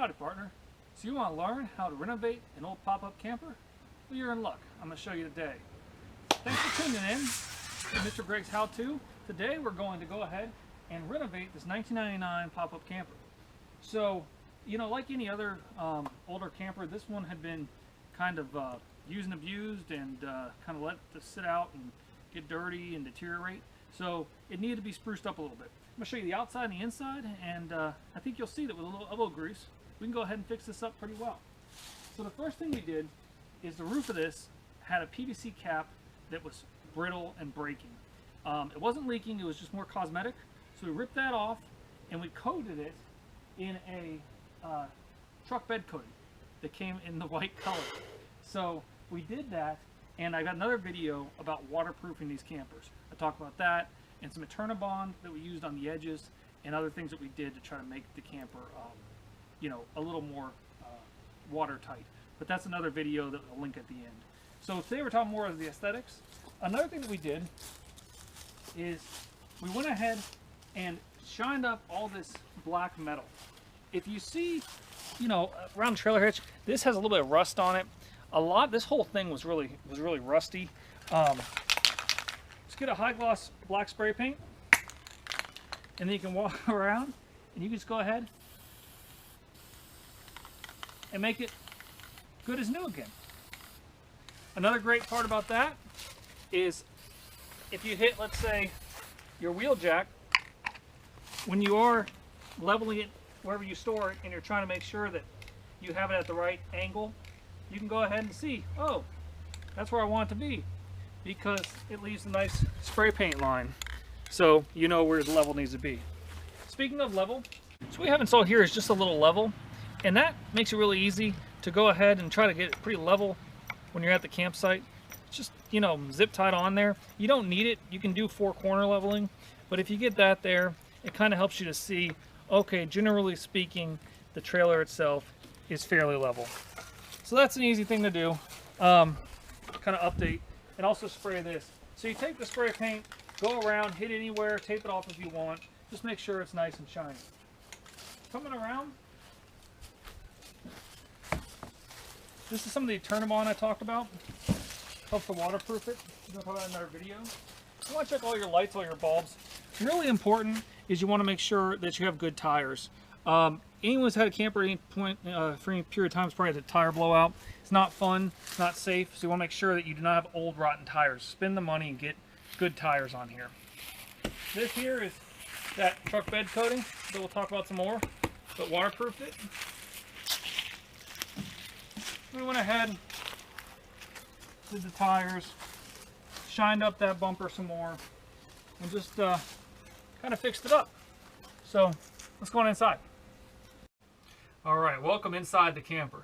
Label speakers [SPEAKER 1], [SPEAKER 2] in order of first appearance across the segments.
[SPEAKER 1] Howdy partner. So you want to learn how to renovate an old pop-up camper? Well, you're in luck. I'm going to show you today. Thanks for tuning in to Mr. Greg's How To. Today we're going to go ahead and renovate this 1999 pop-up camper. So, you know, like any other older camper, this one had been kind of used and abused and kind of let to sit out and get dirty and deteriorate. So it needed to be spruced up a little bit. I'm going to show you the outside and the inside, and I think you'll see that with a little elbow grease, we can go ahead and fix this up pretty well. So the first thing we did is the roof of this had a PVC cap that was brittle and breaking. It wasn't leaking, it was just more cosmetic. So we ripped that off and we coated it in a truck bed coating that came in the white color. So we did that, and I got another video about waterproofing these campers. I talked about that and some Eternabond that we used on the edges and other things that we did to try to make the camper you know, a little more watertight. But that's another video that I'll link at the end. So today we're talking more of the aesthetics. Another thing that we did is we went ahead and shined up all this black metal. If you see, you know, around the trailer hitch, this has a little bit of rust on it. This whole thing was really rusty. Let's get a high gloss black spray paint, and then you can walk around and you can just go ahead and make it good as new again. Another great part about that is if you hit, let's say, your wheel jack, when you are leveling it wherever you store it and you're trying to make sure that you have it at the right angle, you can go ahead and see, oh, that's where I want it to be, because it leaves a nice spray paint line, so you know where the level needs to be. Speaking of level, so what we have installed here is just a little level, and that makes it really easy to go ahead and try to get it pretty level when you're at the campsite. Just, you know, zip tied on there. You don't need it. You can do 4-corner leveling, but if you get that there, it kind of helps you to see, okay, generally speaking, the trailer itself is fairly level. So that's an easy thing to do. Kind of update and also spray this. So you take the spray paint, go around, hit anywhere, tape it off if you want. Just make sure it's nice and shiny. Coming around, this is some of the Eternabond I talked about. Helps to waterproof it. We're going to talk about in another video. You want to check all your lights, all your bulbs. Really important is you want to make sure that you have good tires. Anyone who's had a camper at any point for any period of time has probably had a tire blowout. It's not fun, it's not safe, so you want to make sure that you do not have old rotten tires. Spend the money and get good tires on here. This here is that truck bed coating that we'll talk about some more, but waterproofed it. We went ahead, did the tires, shined up that bumper some more, and just kind of fixed it up. So let's go on inside. All right, welcome inside the camper.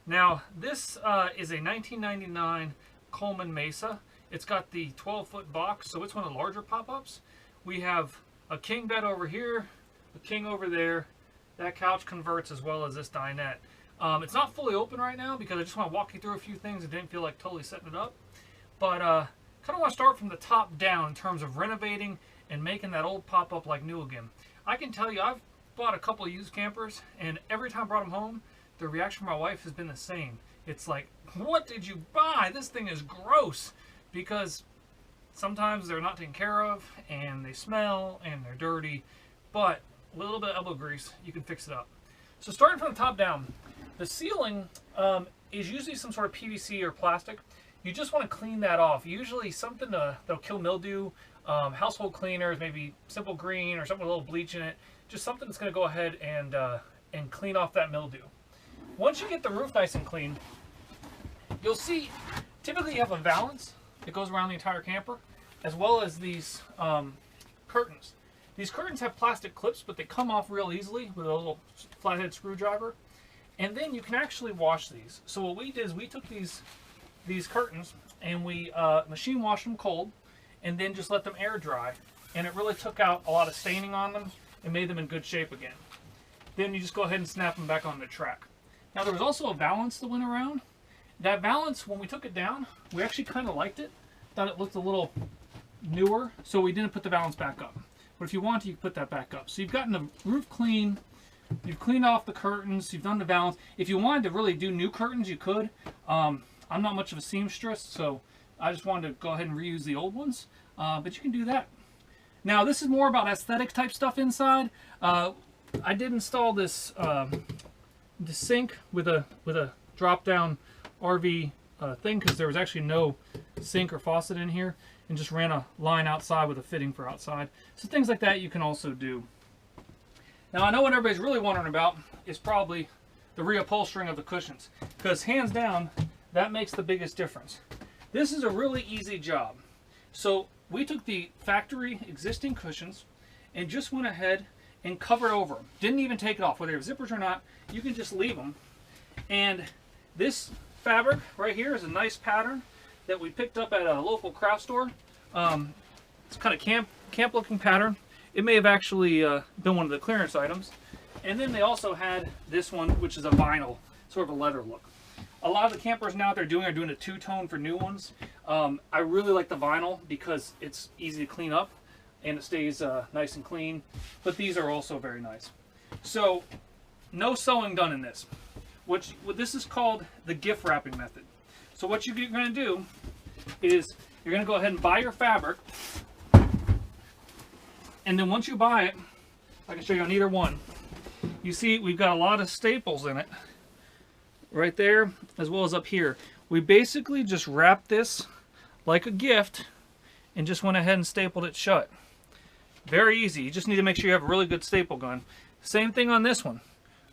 [SPEAKER 1] Now this is a 1999 Coleman Mesa. It's got the 12-foot box, so it's one of the larger pop-ups. We have a king bed over here, a king over there. That couch converts as well as this dinette. It's not fully open right now because I just want to walk you through a few things. I didn't feel like totally setting it up. But kind of want to start from the top down in terms of renovating and making that old pop-up like new again. I can tell you, I've bought a couple of used campers, and every time I brought them home, the reaction from my wife has been the same. It's like, what did you buy? This thing is gross. Because sometimes they're not taken care of, and they smell, and they're dirty. But a little bit of elbow grease, you can fix it up. So starting from the top down, the ceiling is usually some sort of PVC or plastic. You just want to clean that off. Usually something that'll kill mildew, household cleaners, maybe Simple Green or something with a little bleach in it. Just something that's going to go ahead and clean off that mildew. Once you get the roof nice and clean, you'll see typically you have a valance that goes around the entire camper, as well as these curtains. These curtains have plastic clips, but they come off real easily with a little flathead screwdriver. And then you can actually wash these. So what we did is we took these curtains and we machine washed them cold, and then just let them air dry. And it really took out a lot of staining on them and made them in good shape again. Then you just go ahead and snap them back on the track. Now there was also a valance that went around. That valance, when we took it down, we actually kind of liked it. Thought it looked a little newer, so we didn't put the valance back up. But if you want to, you can put that back up. So you've gotten the roof clean, you've cleaned off the curtains, you've done the valance. If you wanted to really do new curtains, you could. I'm not much of a seamstress, so I just wanted to go ahead and reuse the old ones, but you can do that. Now this is more about aesthetic type stuff inside. I did install this the sink with a drop down RV thing, because there was actually no sink or faucet in here, and just ran a line outside with a fitting for outside. So things like that you can also do. Now I know what everybody's really wondering about is probably the reupholstering of the cushions, because hands down that makes the biggest difference. This is a really easy job. So we took the factory existing cushions and just went ahead and covered over them. Didn't even take it off. Whether you have zippers or not, you can just leave them. And this fabric right here is a nice pattern that we picked up at a local craft store. It's kind of camp looking pattern. It may have actually been one of the clearance items. And then they also had this one, which is a vinyl, sort of a leather look. A lot of the campers now they're doing a two-tone for new ones. I really like the vinyl because it's easy to clean up and it stays nice and clean. But these are also very nice. So no sewing done in this. What this is called the Gif Wrapping Method. So what you're going to do is you're going to go ahead and buy your fabric, and then once you buy it, I can show you on either one. You see we've got a lot of staples in it right there as well as up here. We basically just wrapped this like a gift and just went ahead and stapled it shut. Very easy. You just need to make sure you have a really good staple gun. Same thing on this one.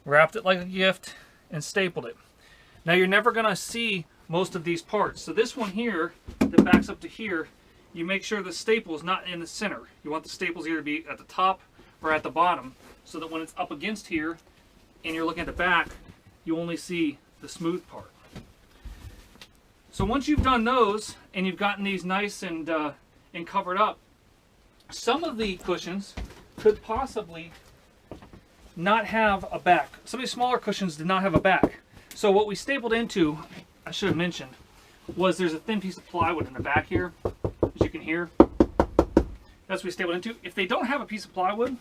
[SPEAKER 1] Wrapped it like a gift and stapled it. Now you're never going to see most of these parts. So this one here that backs up to here, you make sure the staple is not in the center. You want the staples either to be at the top or at the bottom, so that when it's up against here and you're looking at the back, you only see the smooth part. So once you've done those and you've gotten these nice and covered up, some of the cushions could possibly not have a back. Some of these smaller cushions did not have a back. So what we stapled into, I should have mentioned, was there's a thin piece of plywood in the back here, as you can hear. That's what we stapled into. If they don't have a piece of plywood,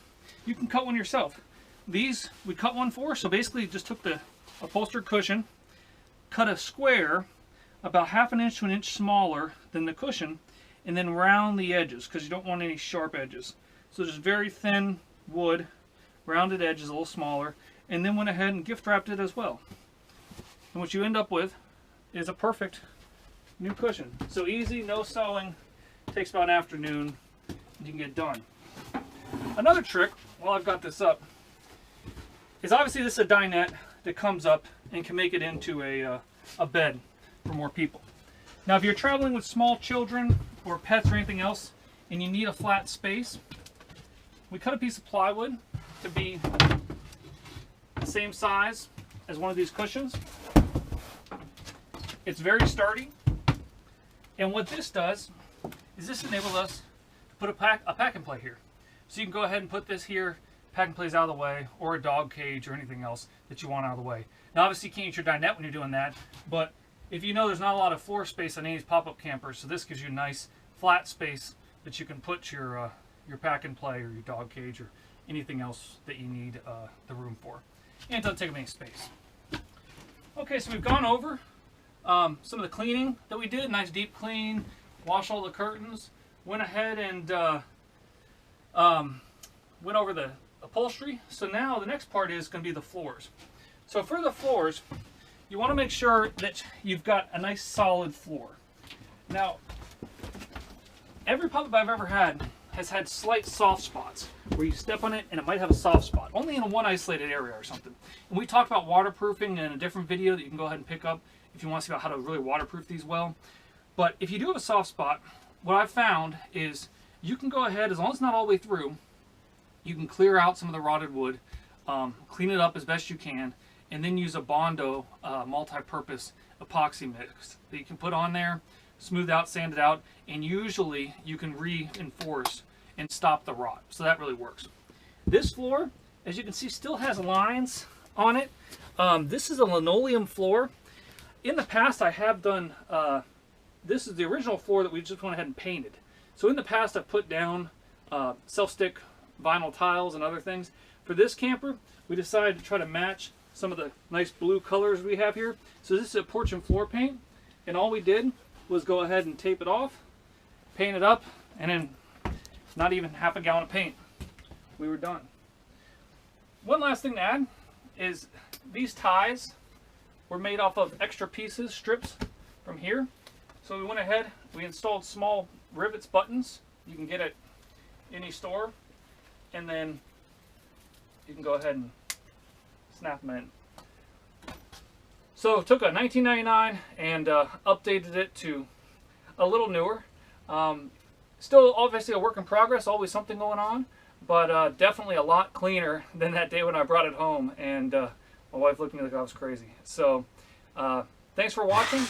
[SPEAKER 1] you can cut one yourself. These we cut one for, so basically just took the upholstered cushion, cut a square about 1/2 inch to 1 inch smaller than the cushion, and then round the edges because you don't want any sharp edges. So just very thin wood, rounded edges a little smaller, and then went ahead and gift wrapped it as well. And what you end up with is a perfect new cushion. So easy, no sewing, takes about an afternoon, and you can get done. Another trick, while I've got this up, is obviously this is a dinette that comes up and can make it into a bed for more people. Now if you're traveling with small children or pets or anything else and you need a flat space, we cut a piece of plywood to be the same size as one of these cushions. It's very sturdy, and what this does is this enables us to put a pack and play here. So you can go ahead and put this here, pack and plays out of the way, or a dog cage or anything else that you want out of the way. Now obviously you can't use your dinette when you're doing that, but if you know there's not a lot of floor space on any of these pop-up campers, so this gives you a nice flat space that you can put your pack and play or your dog cage or anything else that you need the room for. And it doesn't take up any space. Okay, so we've gone over some of the cleaning that we did. Nice deep clean, wash all the curtains, went ahead and went over the upholstery. So now the next part is going to be the floors. So for the floors, you want to make sure that you've got a nice solid floor. Now, every pop-up I've ever had has had slight soft spots where you step on it and it might have a soft spot, only in one isolated area or something. And we talked about waterproofing in a different video that you can go ahead and pick up if you want to see about how to really waterproof these well. But if you do have a soft spot, what I've found is you can go ahead, as long as it's not all the way through, you can clear out some of the rotted wood, clean it up as best you can, and then use a Bondo multi-purpose epoxy mix that you can put on there, smooth out, sand it out, and usually you can reinforce and stop the rot. So that really works. This floor, as you can see, still has lines on it. This is a linoleum floor. In the past, I have done, this is the original floor that we just went ahead and painted. So in the past, I've put down self-stick vinyl tiles and other things. For this camper, we decided to try to match some of the nice blue colors we have here. So this is a porch and floor paint, and all we did was go ahead and tape it off, paint it up, and then not even half a gallon of paint. We were done. One last thing to add is these ties were made off of extra pieces, strips from here. So we went ahead, we installed small rivets buttons. You can get at any store, and then you can go ahead and snap them in. So took a 1999 and updated it to a little newer. Still obviously a work in progress, always something going on, but definitely a lot cleaner than that day when I brought it home, and my wife looked at me like I was crazy. So thanks for watching.